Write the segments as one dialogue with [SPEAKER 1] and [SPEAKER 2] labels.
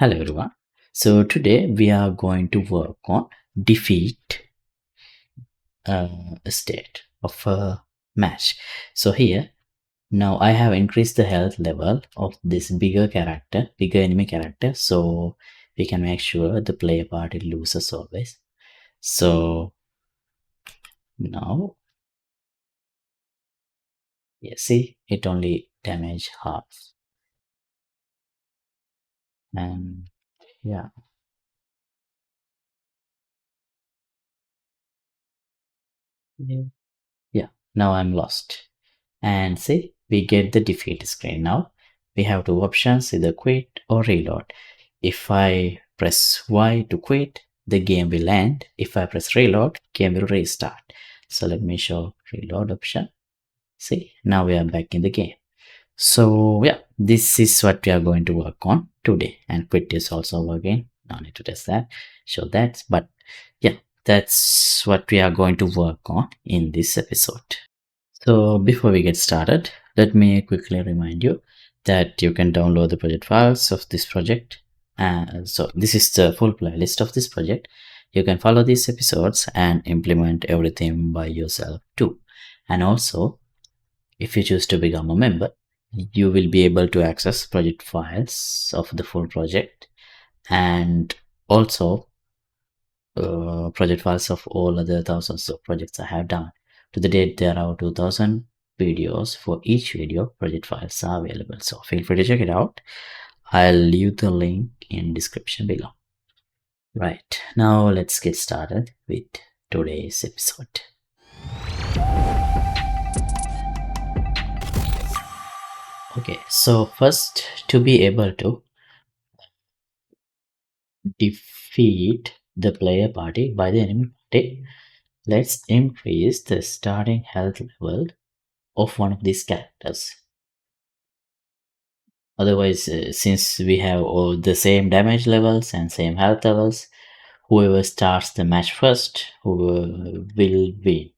[SPEAKER 1] Hello everyone. So today we are going to work on defeat state of a match. So here now I have increased the health level of this bigger enemy character, so we can make sure the player party loses always. So now yeah, see it only damage half, and yeah, yeah, yeah. Now I'm lost. And see, we get the defeat screen. Now we have two options, either quit or reload. If I press Y to quit, the game will end. If I press reload, game will restart. So let me show reload option. See, now we are back in the game. So yeah, this is what we are going to work on today. And quit is also working. No need to test that, show that. But yeah, that's what we are going to work on in this episode. So before we get started, let me quickly remind you that you can download the project files of this project. So this is the full playlist of this project. You can follow these episodes and implement everything by yourself too. And also, if you choose to become a member, you will be able to access project files of the full project and also project files of all other thousands of projects I have done. To the date, there are 2000 videos. For each video, project files are available. So feel free to check it out. I'll leave the link in description below. Right, now let's get started with today's episode. Okay, so first, to be able to defeat the player party by the enemy party, let's increase the starting health level of one of these characters. Otherwise, since we have all the same damage levels and same health levels, whoever starts the match first will win.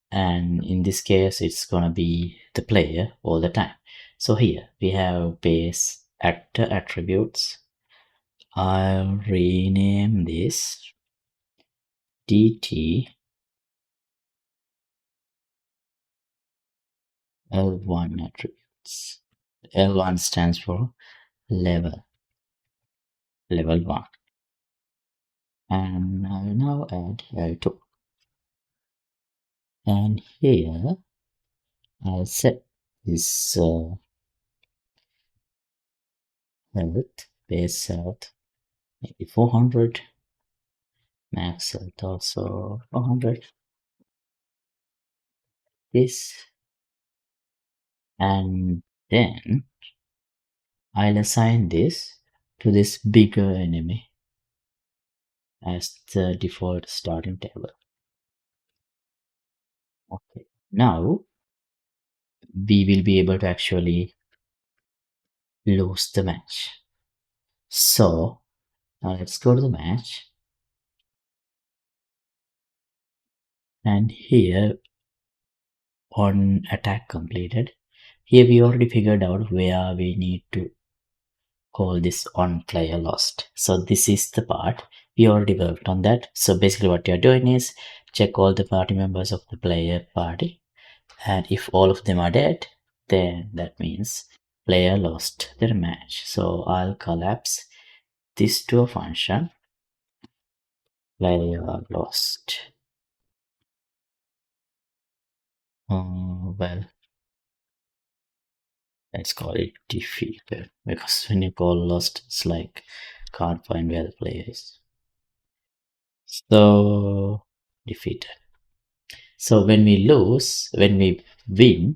[SPEAKER 1] And in this case, it's gonna be the player all the time. So here we have base actor attributes. I'll rename this DT L1 attributes. L1 stands for level 1. And I'll now add L2. And here I'll set this health, base health, maybe 400, max health also 400. This, and then I'll assign this to this bigger enemy as the default starting table. Okay, now we will be able to actually lose the match. So now let's go to the match, and here on attack completed, here we already figured out where we need to call this on player lost. So this is the part we already worked on that. So basically what you're doing is check all the party members of the player party, and if all of them are dead, then that means player lost their match. So I'll collapse this to a function player lost. Well, let's call it defeated, because when you call lost, it's like can't find where the player is. So defeated. So when we win,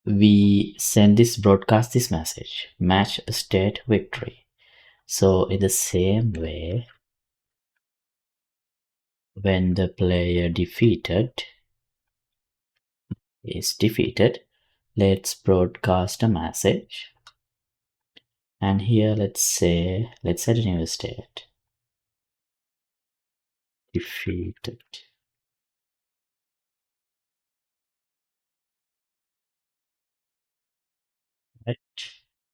[SPEAKER 1] we send broadcast this message, match state victory. So in the same way, when the player is defeated, let's broadcast a message. And here let's set a new state. Defeated. Right.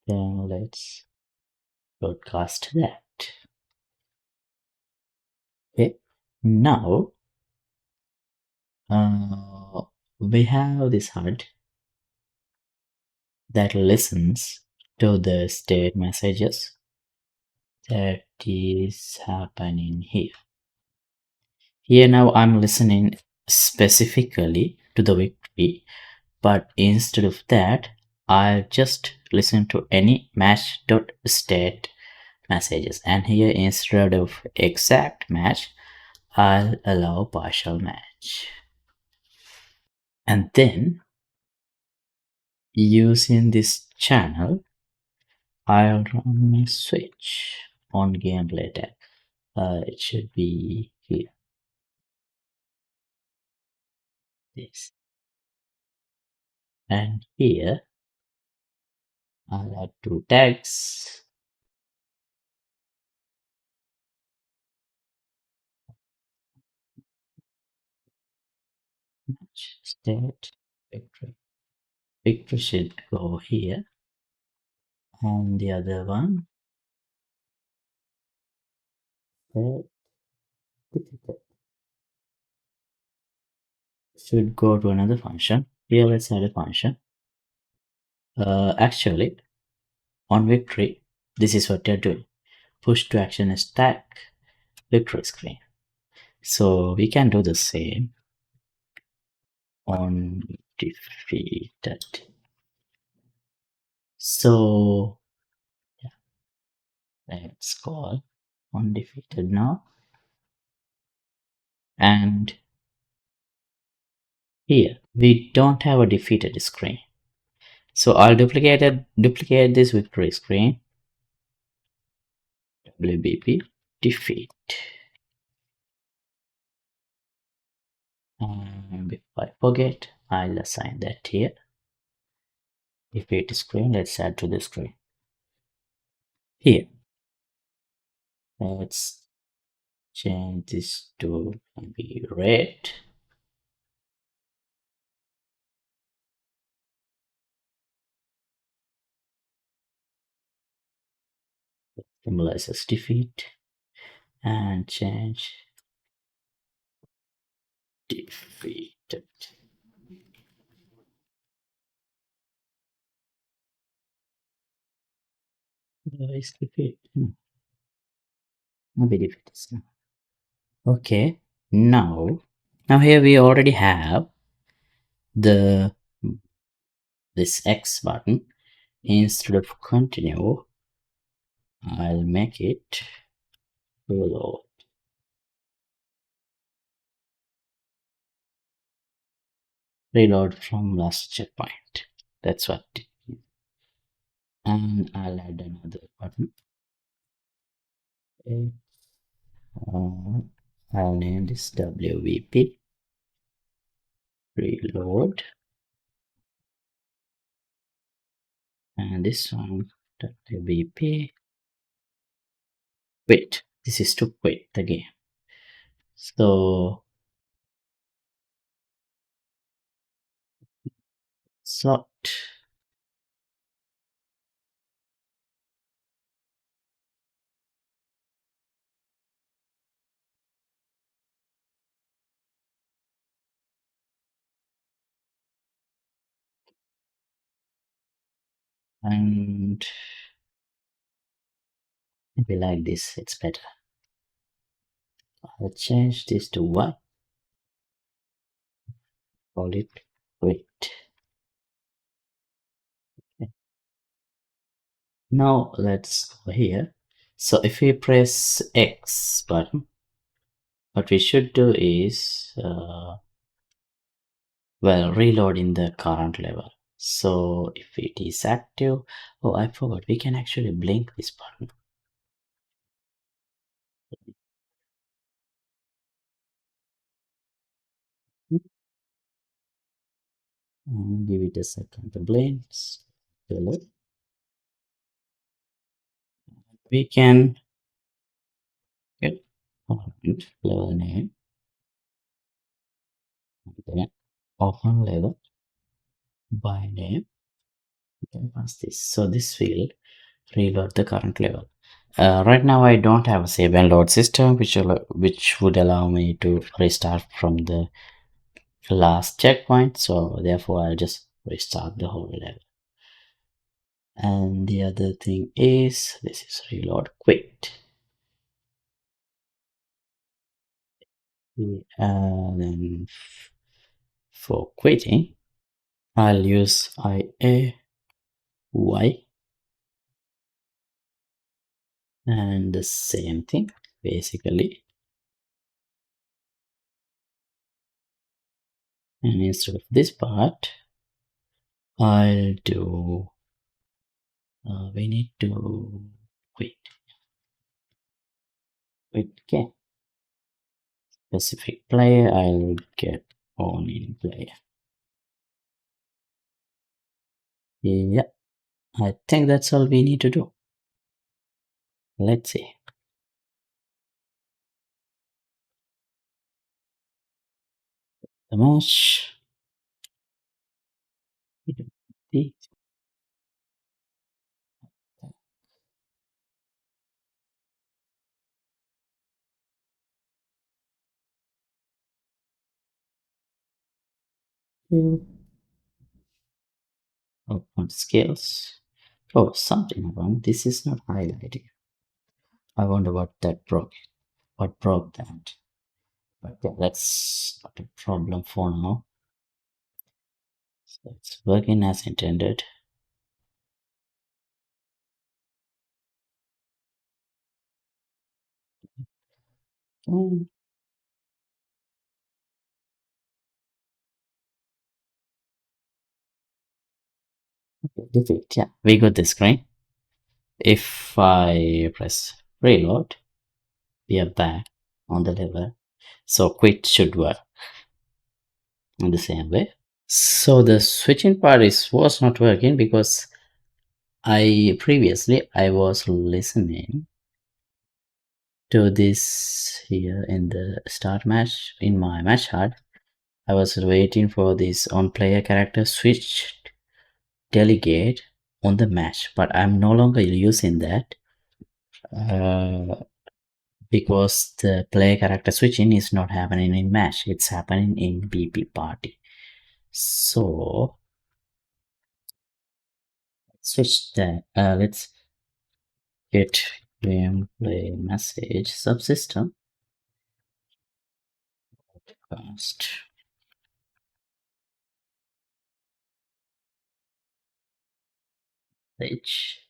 [SPEAKER 1] Then let's broadcast that. Okay, now we have this HUD that listens to the state messages that is happening here. Here now I'm listening specifically to the victory, but instead of that, I'll just listen to any match.state messages, and here instead of exact match, I'll allow partial match. And then using this channel, I'll run a switch on gameplay tag. It should be here. This. And here I'll add two tags. Match state victory. Victory should go here. And the other one should go to another function. Here let's add a function. Actually, on victory, this is what they're doing. Push to action stack victory screen. So we can do the same on defeated. So yeah, let's call on defeated now. And here we don't have a defeated screen. So I'll duplicate this victory screen. WBP defeat. And if I forget, I'll assign that here. Defeat screen, let's add to the screen. Here, let's change this to maybe red. Symbolizes defeat, and change defeated. Where is defeat? Maybe defeat is now. Okay, now here we already have this X button. Instead of continue, I'll make it reload. Reload from last checkpoint. That's what it is. And I'll add another button. I'll name this WVP reload, and this one WVP quit. This is to quit the game. So sort and maybe like this, it's better. I'll change this to what? Call it quit. Okay. Now let's go here. So if we press X button, what we should do is well, reload in the current level. So if it is active, oh, I forgot, we can actually blink this button. And give it a second to blink. We can get level name, and then open level by name. We can pass this. So this will reload the current level. Right now I don't have a save and load system which would allow me to restart from the last checkpoint, so therefore I'll just restart the whole level. And the other thing is this is reload quit. Then for quitting I'll use IA Y and the same thing basically, and instead of this part I'll do we need to quit game specific player. I'll get on in player. Yeah, I think that's all we need to do. Let's see. The match. Open skills. Oh, something wrong. This is not highlighting. I wonder what that broke. What broke that? But yeah, that's not a problem for now. So it's working as intended. Okay, defeat. Yeah, we got the screen. If I press reload, we are back on the level. So quit should work in the same way. So the switching part was not working because I was listening to this here in the start match in my match card. I was waiting for this on player character switch delegate on the match, but I'm no longer using that because the player character switching is not happening in match, it's happening in BP party. So switch that. Let's get gameplay message subsystem cast. Which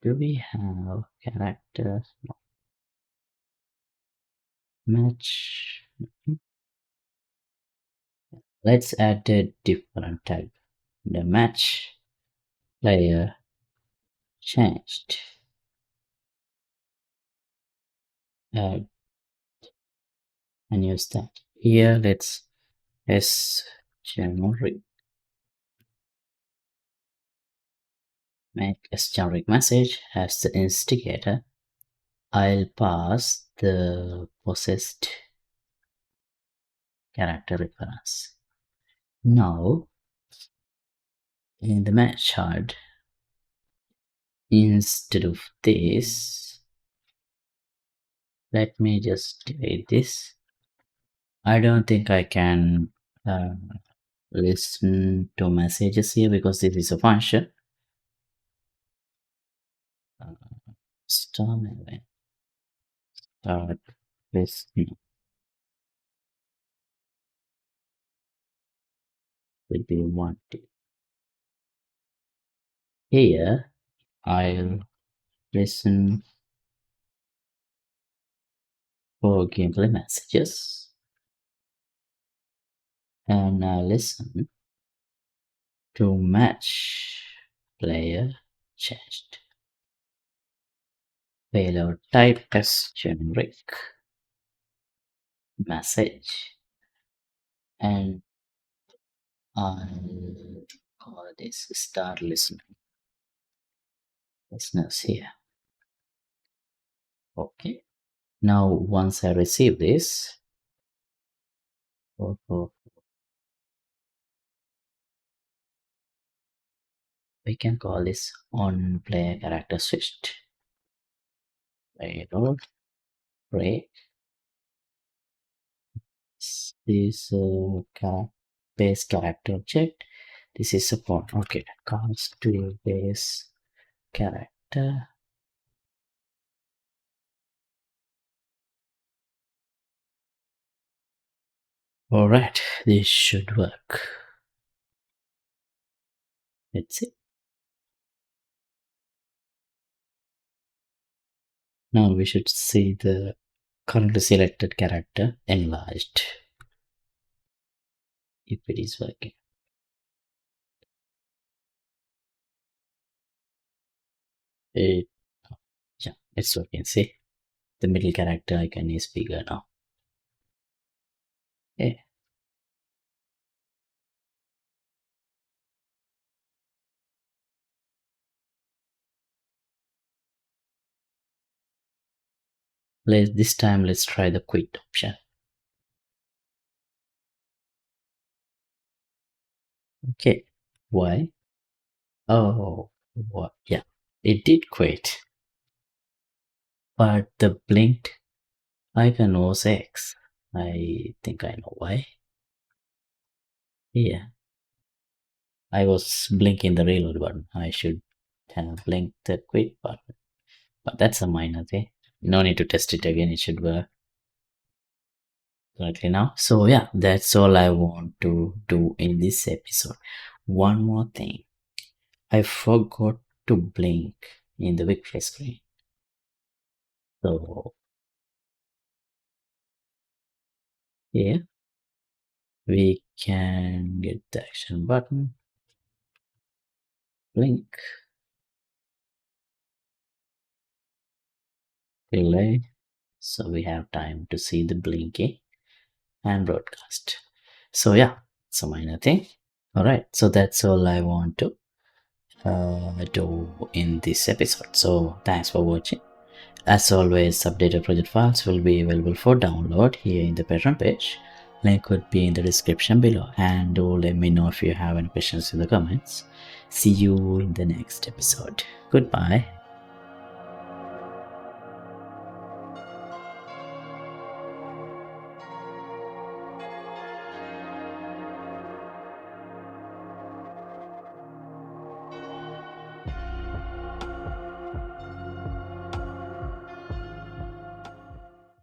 [SPEAKER 1] do we have character match? Let's add a different type. The match player changed. Add and use that. Here let's generic. Make as generic message as the instigator. I'll pass the possessed character reference. Now in the match chart, instead of this, let me just delete this. I don't think I can listen to messages here because this is a function. Start listening will be wanted. Here I'll listen for gameplay messages and listen to match player changed. Payload type as generic message, and I'll call this start listening. Listeners here. Okay. Now once I receive this, We can call this on player character switched. Payload break. This base character object. This is a pawn. Okay, comes to base character. Alright, this should work. Let's see. Now we should see the currently selected character enlarged. If it is working. Yeah, it's working. See, the middle character icon is bigger now. Yeah. This time let's try the quit option. Okay, why? Oh, what? Yeah, it did quit, but the blinked icon was X. I think I know why. Yeah, I was blinking the reload button. I should have blinked the quit button, but that's a minor thing. No need to test it again. It should work correctly now. So yeah, that's all I want to do in this episode. One more thing, I forgot to blink in the replay screen. So yeah, we can get the action button, blink, relay. So we have time to see the blinking and broadcast. So yeah, it's a minor thing. All right, so that's all I want to do in this episode. So thanks for watching. As always, updated project files will be available for download here in the Patreon page. Link would be in the description below. And do let me know if you have any questions in the comments. See you in the next episode. Goodbye.